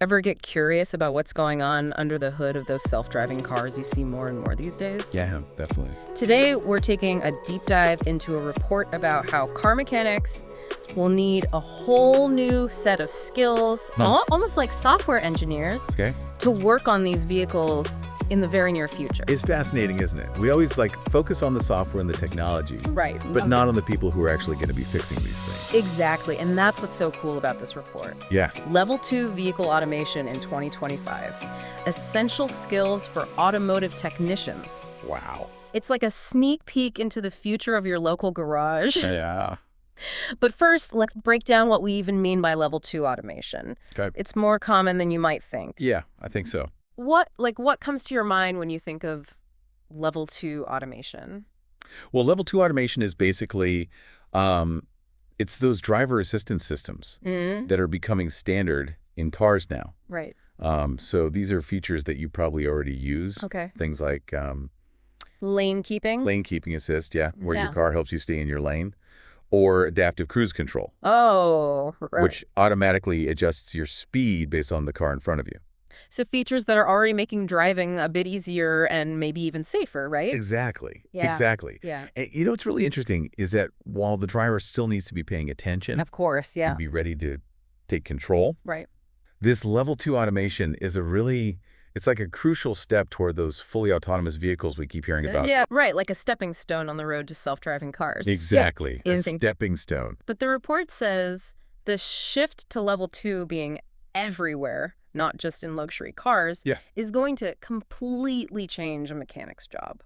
Ever get curious about what's going on under the hood of those self-driving cars you see more and more these days? Yeah, definitely. Today, we're taking a deep dive into a report about how car mechanics will need a whole new set of skills, almost like software engineers, Okay. to work on these vehicles in the very near future. It's fascinating, isn't it? We always focus on the software and the technology, Right. but not on the people who are actually going to be fixing these things. Exactly, and that's what's so cool about this report. Yeah. Level 2 vehicle automation in 2025. Essential skills for automotive technicians. Wow. It's like a sneak peek into the future of your local garage. Yeah. But first, let's break down what we even mean by level 2 automation. Okay. It's more common than you might think. Yeah, I think so. What comes to your mind when you think of level 2 automation? Well, level 2 automation is basically, it's those driver assistance systems that are becoming standard in cars now. Right. So these are features that you probably already use. Okay. Things like Lane keeping? lane keeping assist, where Yeah. your car helps you stay in your lane, or adaptive cruise control, Oh, right. which automatically adjusts your speed based on the car in front of you. So features that are already making driving a bit easier and maybe even safer, right? Exactly. Yeah. Exactly. Yeah. And you know what's really interesting is that while the driver still needs to be paying attention Of course, yeah. and be ready to take control, Right. this level 2 automation is it's like a crucial step toward those fully autonomous vehicles we keep hearing about. Yeah, right, like a stepping stone on the road to self-driving cars. Exactly. Yeah. A stepping stone. But the report says the shift to level 2 being everywhere, not just in luxury cars, is going to completely change a mechanic's job.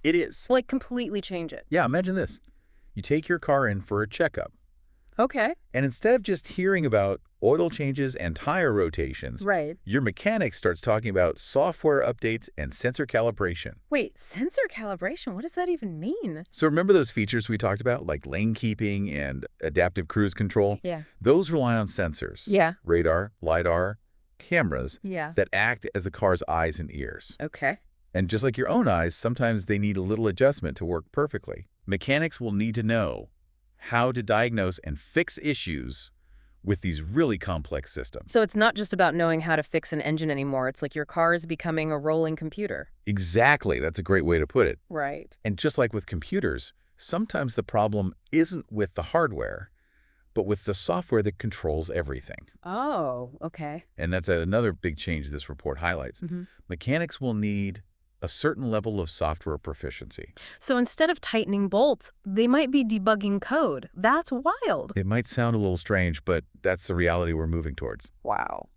It is. Like, completely change it. Yeah, imagine this. You take your car in for a checkup, Okay. and instead of just hearing about oil changes and tire rotations, Right. your mechanic starts talking about software updates and sensor calibration. Wait, sensor calibration? What does that even mean? So remember those features we talked about, like lane keeping and adaptive cruise control? Yeah. Those rely on sensors. Yeah. Radar, LiDAR, cameras Yeah. that act as the car's eyes and ears. Okay. And just like your own eyes, sometimes they need a little adjustment to work perfectly. Mechanics will need to know how to diagnose and fix issues with these really complex systems. So it's not just about knowing how to fix an engine anymore. It's like your car is becoming a rolling computer. Exactly. That's a great way to put it. Right. And just like with computers, sometimes the problem isn't with the hardware, but with the software that controls everything. Oh, okay. And that's another big change this report highlights. Mechanics will need a certain level of software proficiency. So instead of tightening bolts, they might be debugging code. That's wild. It might sound a little strange, but that's the reality we're moving towards. Wow.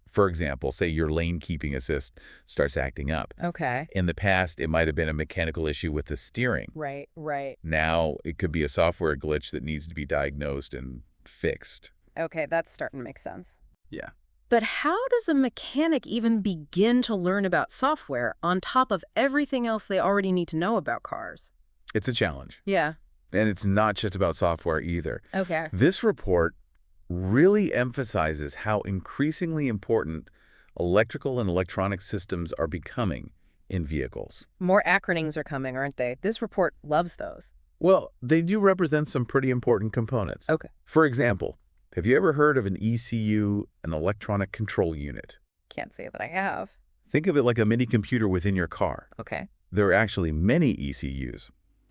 For example, say your lane keeping assist starts acting up. Okay. In the past, it might have been a mechanical issue with the steering. Right, right. Now, it could be a software glitch that needs to be diagnosed and fixed. Okay, that's starting to make sense. Yeah. But how does a mechanic even begin to learn about software on top of everything else they already need to know about cars? It's a challenge. Yeah. And it's not just about software either. Okay. This report really emphasizes how increasingly important electrical and electronic systems are becoming in vehicles. More acronyms are coming, aren't they? This report loves those. Well, they do represent some pretty important components. Okay. For example, have you ever heard of an ECU, an electronic control unit? Can't say that I have. Think of it like a mini computer within your car. Okay. There are actually many ECUs,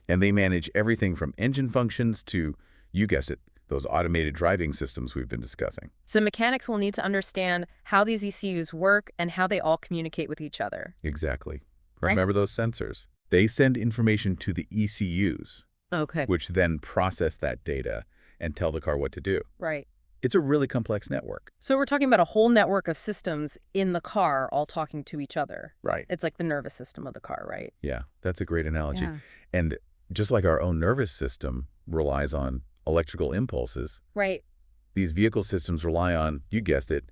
and they manage everything from engine functions to, you guessed it, those automated driving systems we've been discussing. So mechanics will need to understand how these ECUs work and how they all communicate with each other. Exactly. Right. Remember those sensors? They send information to the ECUs, Okay. which then process that data and tell the car what to do. Right. It's a really complex network. So we're talking about a whole network of systems in the car all talking to each other. Right. It's like the nervous system of the car, right? Yeah, that's a great analogy. Yeah. And just like our own nervous system relies on electrical impulses, Right. these vehicle systems rely on, you guessed it,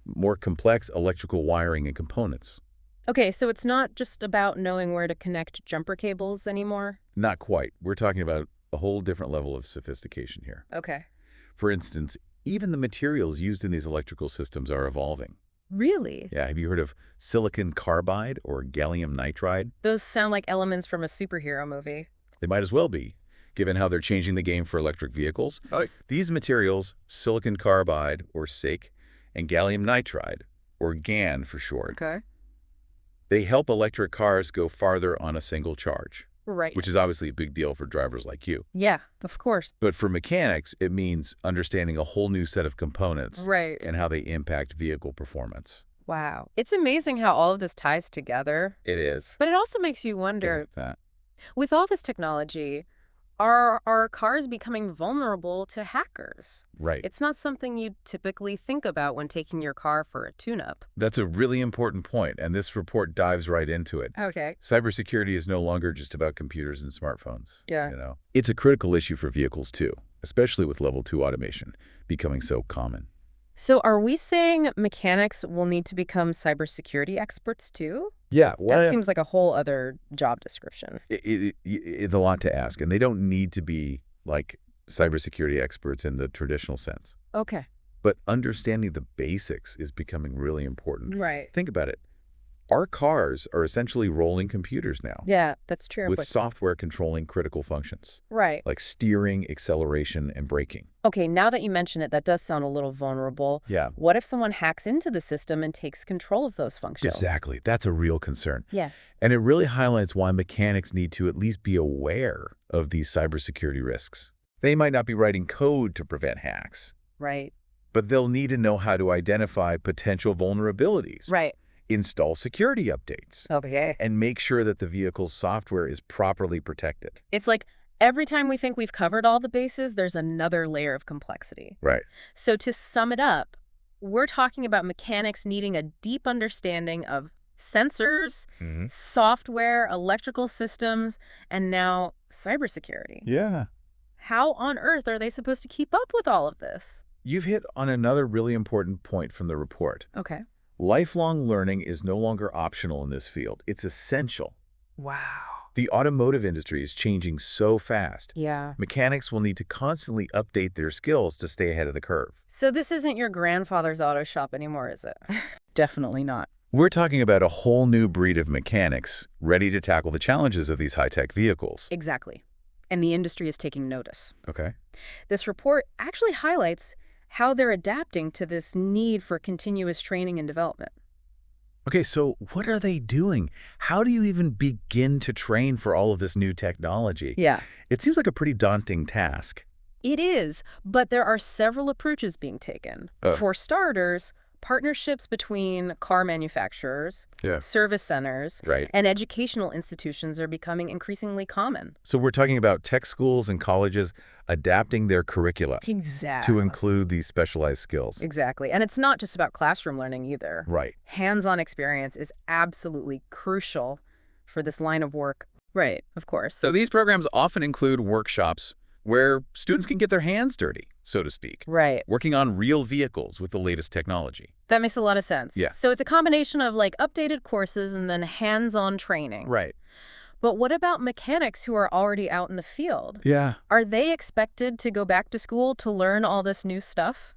more complex electrical wiring and components. Okay, so it's not just about knowing where to connect jumper cables anymore? Not quite. We're talking about a whole different level of sophistication here. Okay. For instance, even the materials used in these electrical systems are evolving. Really? Yeah, have you heard of silicon carbide or gallium nitride? Those sound like elements from a superhero movie. They might as well be, given how they're changing the game for electric vehicles. These materials, silicon carbide or SiC and gallium nitride, or GaN for short. Okay. They help electric cars go farther on a single charge, Right. which is obviously a big deal for drivers like you. Yeah, of course. But for mechanics, it means understanding a whole new set of components Right. and how they impact vehicle performance. Wow. It's amazing how all of this ties together. It is. But it also makes you wonder, That. with all this technology, are our cars becoming vulnerable to hackers? Right. It's not something you typically think about when taking your car for a tune-up. That's a really important point, and this report dives right into it. Okay. Cybersecurity is no longer just about computers and smartphones. Yeah. It's a critical issue for vehicles too, especially with level 2 automation becoming so common. So are we saying mechanics will need to become cybersecurity experts too? Yeah, That seems like a whole other job description. it's a lot to ask, and they don't need to be like cybersecurity experts in the traditional sense. Okay. But understanding the basics is becoming really important. Right. Think about it. Our cars are essentially rolling computers now, Yeah, that's true. with but- software controlling critical functions, Right. like steering, acceleration, and braking. Okay, now that you mention it, that does sound a little vulnerable. Yeah, What if someone hacks into the system and takes control of those functions? exactly. That's a real concern. Yeah. And it really highlights why mechanics need to at least be aware of these cybersecurity risks. They might not be writing code to prevent hacks, Right. but they'll need to know how to identify potential vulnerabilities, Right. install security updates, Okay. and make sure that the vehicle's software is properly protected. It's like every time we think we've covered all the bases, there's another layer of complexity. Right. So to sum it up, we're talking about mechanics needing a deep understanding of sensors, software, electrical systems, and now cybersecurity. Yeah. How on earth are they supposed to keep up with all of this? You've hit on another really important point from the report. Okay. Lifelong learning is no longer optional in this field. It's essential. Wow. The automotive industry is changing so fast. Yeah. Mechanics will need to constantly update their skills to stay ahead of the curve. So this isn't your grandfather's auto shop anymore, is it? Definitely not. We're talking about a whole new breed of mechanics ready to tackle the challenges of these high-tech vehicles. Exactly. And the industry is taking notice. Okay. This report actually highlights how they're adapting to this need for continuous training and development. Okay, so what are they doing? How do you even begin to train for all of this new technology? Yeah. It seems like a pretty daunting task. It is, but there are several approaches being taken. For starters, partnerships between car manufacturers, service centers, Right. and educational institutions are becoming increasingly common. So we're talking about tech schools and colleges adapting their curricula Exactly. to include these specialized skills. Exactly. And it's not just about classroom learning either. Right. Hands-on experience is absolutely crucial for this line of work. Right, of course. So these programs often include workshops where students can get their hands dirty, so to speak, Right. working on real vehicles with the latest technology. That makes a lot of sense. Yeah. So it's a combination of like updated courses and then hands-on training. Right. But what about mechanics who are already out in the field? Yeah. Are they expected to go back to school to learn all this new stuff?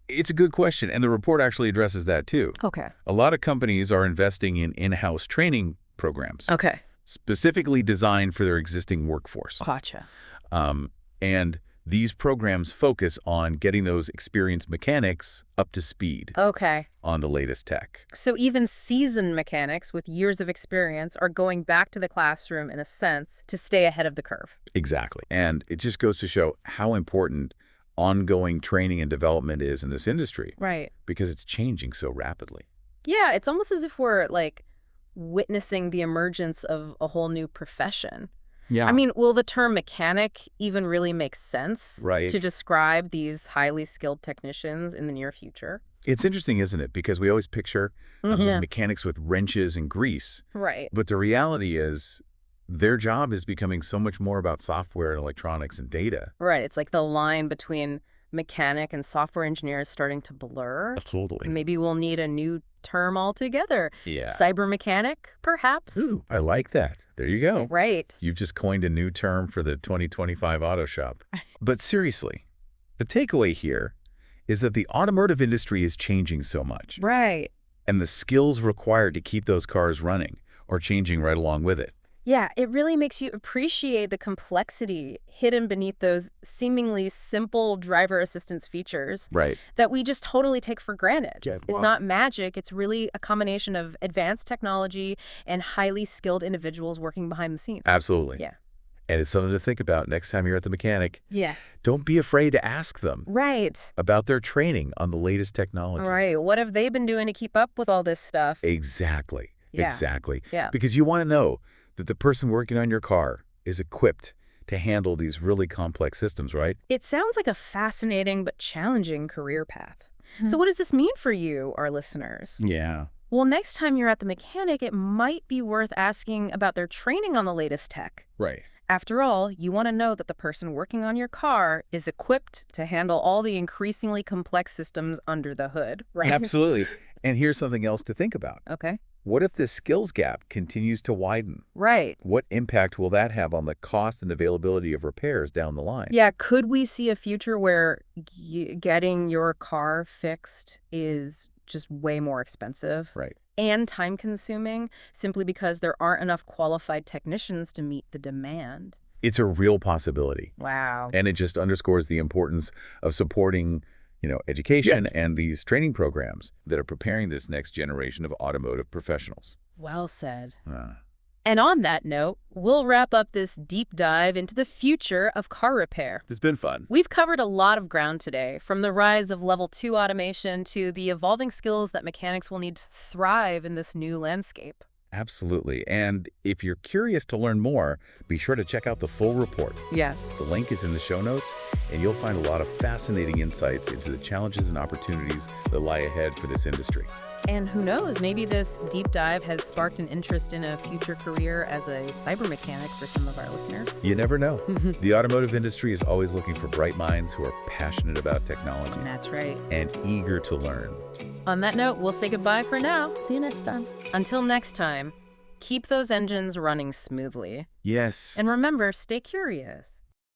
It's a good question, and the report actually addresses that too. Okay. A lot of companies are investing in in-house training programs, Okay. specifically designed for their existing workforce. Gotcha. And these programs focus on getting those experienced mechanics up to speed Okay. on the latest tech. So even seasoned mechanics with years of experience are going back to the classroom in a sense to stay ahead of the curve. Exactly. And it just goes to show how important ongoing training and development is in this industry Right. because it's changing so rapidly. Yeah, it's almost as if we're like witnessing the emergence of a whole new profession. Yeah. I mean, will the term mechanic even really make sense Right. to describe these highly skilled technicians in the near future? It's interesting, isn't it? Because we always picture mechanics with wrenches and grease. Right. But the reality is their job is becoming so much more about software and electronics and data. Right. It's like the line between mechanic and software engineer is starting to blur. Totally. Maybe we'll need a new term altogether. Yeah. Cyber mechanic, perhaps? Ooh, I like that. There you go. Right. You've just coined a new term for the 2025 auto shop. But seriously, the takeaway here is that the automotive industry is changing so much. Right. And the skills required to keep those cars running are changing right along with it. Yeah, it really makes you appreciate the complexity hidden beneath those seemingly simple driver assistance features Right. that we just totally take for granted. Yes. It's Well, not magic, it's really a combination of advanced technology and highly skilled individuals working behind the scenes. absolutely. Yeah. And it's something to think about next time you're at the mechanic. Yeah. Don't be afraid to ask them Right. about their training on the latest technology. Right. What have they been doing to keep up with all this stuff? Exactly. Yeah. Exactly. Yeah. Because you want to know that the person working on your car is equipped to handle these really complex systems, right? It sounds like a fascinating but challenging career path. So what does this mean for you, our listeners? Yeah. Well, next time you're at the mechanic, it might be worth asking about their training on the latest tech. Right. After all, you want to know that the person working on your car is equipped to handle all the increasingly complex systems under the hood, right? Absolutely. And here's something else to think about. Okay. What if this skills gap continues to widen? Right. What impact will that have on the cost and availability of repairs down the line? Yeah, could we see a future where getting your car fixed is just way more expensive? Right. And time-consuming simply because there aren't enough qualified technicians to meet the demand. It's a real possibility. Wow. And it just underscores the importance of supporting, education and these training programs that are preparing this next generation of automotive professionals. Well said. Uh, And on that note, we'll wrap up this deep dive into the future of car repair. it's been fun. We've covered a lot of ground today, from the rise of level 2 automation to the evolving skills that mechanics will need to thrive in this new landscape. Absolutely. And if you're curious to learn more, be sure to check out the full report. Yes. The link is in the show notes, and you'll find a lot of fascinating insights into the challenges and opportunities that lie ahead for this industry. And who knows, maybe this deep dive has sparked an interest in a future career as a cyber mechanic for some of our listeners. You never know. The automotive industry is always looking for bright minds who are passionate about technology That's right. and eager to learn. On that note, we'll say goodbye for now. See you next time. Until next time, keep those engines running smoothly. Yes. And remember, stay curious.